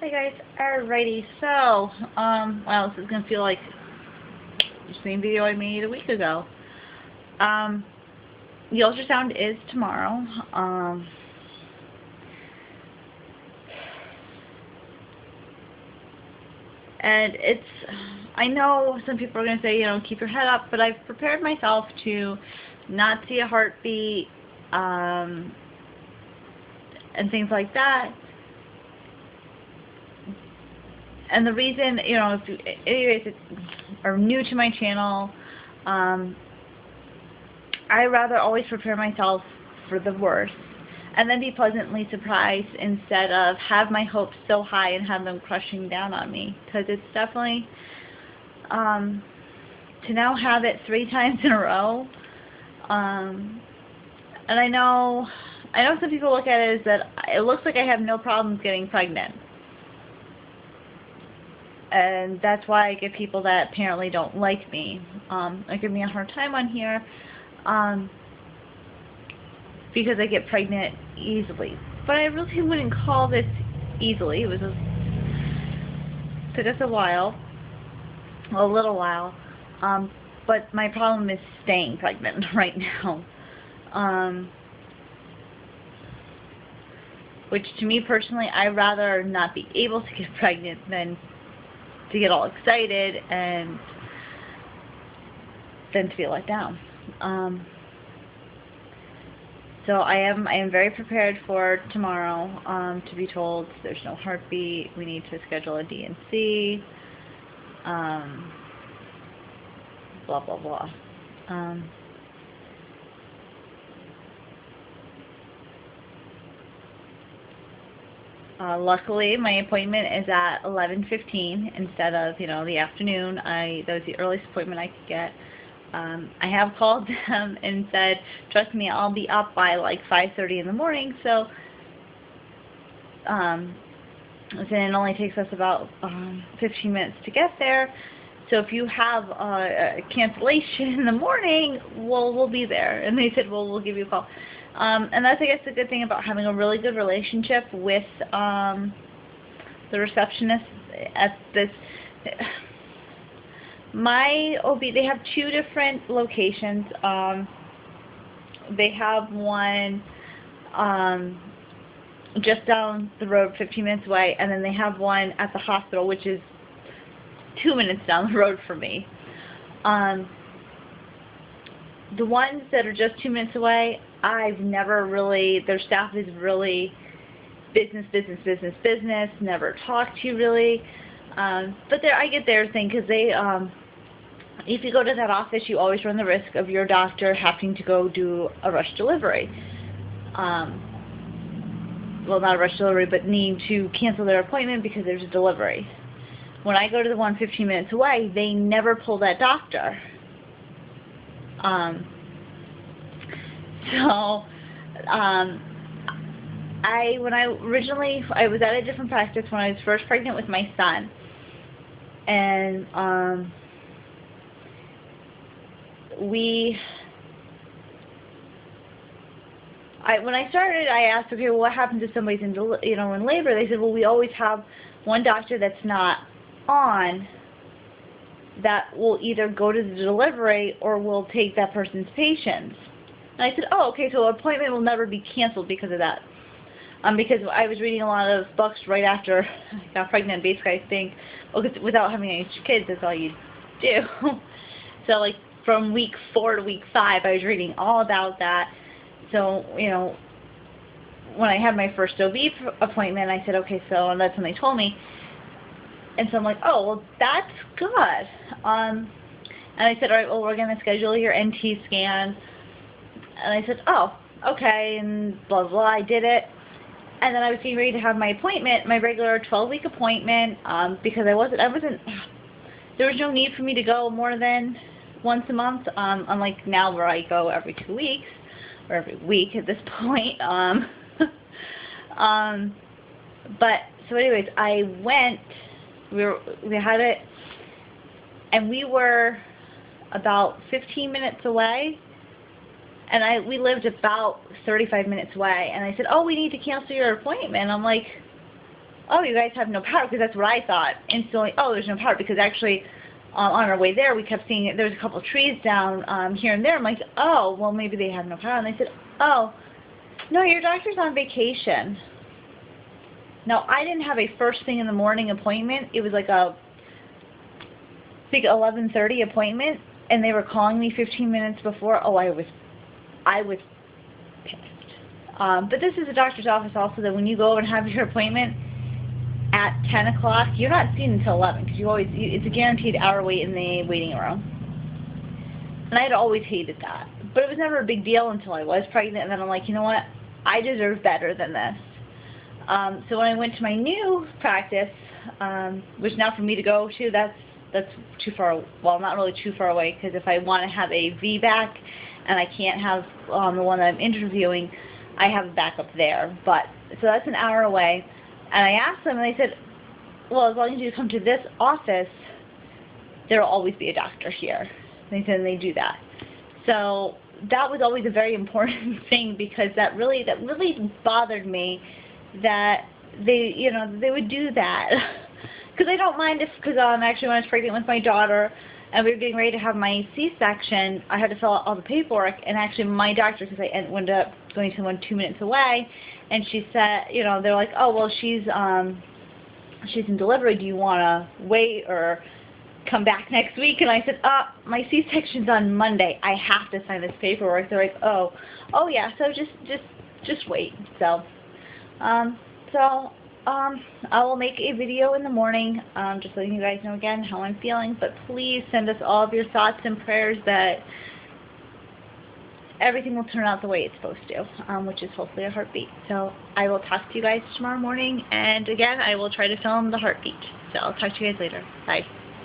Hey guys, alrighty, so, wow, this is gonna feel like the same video I made a week ago. The ultrasound is tomorrow, and I know some people are gonna say, keep your head up, but I've prepared myself to not see a heartbeat, and things like that. And the reason, if you anyways are new to my channel, I rather always prepare myself for the worst and then be pleasantly surprised instead of have my hopes so high and have them crushing down on me. Because it's definitely, to now have it 3 times in a row, and I know some people look at it as that it looks like I have no problems getting pregnant. And that's why I get people that apparently don't like me. Give me a hard time on here, because I get pregnant easily. But I really wouldn't call this easily. It took us a little while. But my problem is staying pregnant right now. Which to me personally, I'd rather not be able to get pregnant than to get all excited and then to be let down. So I am very prepared for tomorrow, to be told there's no heartbeat, we need to schedule a D&C, blah blah blah. Luckily, my appointment is at 11:15 instead of, the afternoon. That was the earliest appointment I could get. I have called them and said, trust me, I'll be up by like 5:30 in the morning. So, then it only takes us about 15 minutes to get there. So if you have a cancellation in the morning, we'll be there. And they said, well, we'll give you a call. And that's, I guess, the good thing about having a really good relationship with the receptionist at this. My OB, they have 2 different locations. They have one just down the road, 15 minutes away, and then they have one at the hospital, which is 2 minutes down the road from me. The ones that are just 2 minutes away, I've never really, their staff is really business, never talk to you really. But I get their thing, because they, if you go to that office, you always run the risk of your doctor having to go do a rush delivery. Well, not a rush delivery, but need to cancel their appointment because there's a delivery. When I go to the one 15 minutes away, they never pull that doctor. When I was at a different practice when I was first pregnant with my son, and when I started, I asked, okay, well, what happens if somebody's in labor? They said, well, we always have one doctor that's not on that will either go to the delivery or will take that person's patients. And I said, oh, okay, so an appointment will never be canceled because of that. Because I was reading a lot of books right after I got pregnant. Basically, I think, without having any kids, that's all you do. So, like, from week 4 to week 5, I was reading all about that. So, when I had my first OB appointment, I said, okay, so, and that's when they told me. And so I'm like, oh, well, that's good. And I said, all right, well, we're going to schedule your NT scan. And I said, oh, okay, and blah, blah, I did it. And then I was getting ready to have my appointment, my regular 12-week appointment, because there was no need for me to go more than once a month, unlike now where I go every 2 weeks, or every week at this point. But, so anyways, I went, we had it, and we were about 15 minutes away, and we lived about 35 minutes away, and I said, oh, we need to cancel your appointment. I'm like, oh, you guys have no power, because that's what I thought instantly. Oh, there's no power, because actually on our way there we kept seeing there was a couple trees down here and there. I'm like, oh, well, maybe they have no power. And they said, oh, no, your doctor's on vacation. Now, I didn't have a first thing in the morning appointment. It was like a, I think, 11:30 appointment, and they were calling me 15 minutes before. Oh, I was pissed. But this is a doctor's office also, that when you go and have your appointment at 10 o'clock, you're not seen until 11, because it's a guaranteed hour wait in the waiting room. And I had always hated that. But it was never a big deal until I was pregnant, and then I'm like, you know what? I deserve better than this. So when I went to my new practice, which now for me to go to, that's too far, well, not really too far away, because if I want to have a VBAC and I can't have the one that I'm interviewing, I have a backup there. But so that's an hour away. And I asked them, and they said, well, as long as you come to this office, there will always be a doctor here. They said, and they do that. So that was always a very important thing, because that really bothered me that they would do that. Because I don't mind if, because actually when I was pregnant with my daughter and we were getting ready to have my C-section, I had to fill out all the paperwork, and actually my doctor, because I ended up going to one 2 minutes away, and she said, they're like, oh, well, she's in delivery, do you want to wait or come back next week? And I said, my C-section's on Monday, I have to sign this paperwork. They're like, oh yeah, so just wait. So I will make a video in the morning, just letting you guys know again how I'm feeling, but please send us all of your thoughts and prayers that everything will turn out the way it's supposed to, which is hopefully a heartbeat. So I will talk to you guys tomorrow morning, and again, I will try to film the heartbeat. So I'll talk to you guys later. Bye.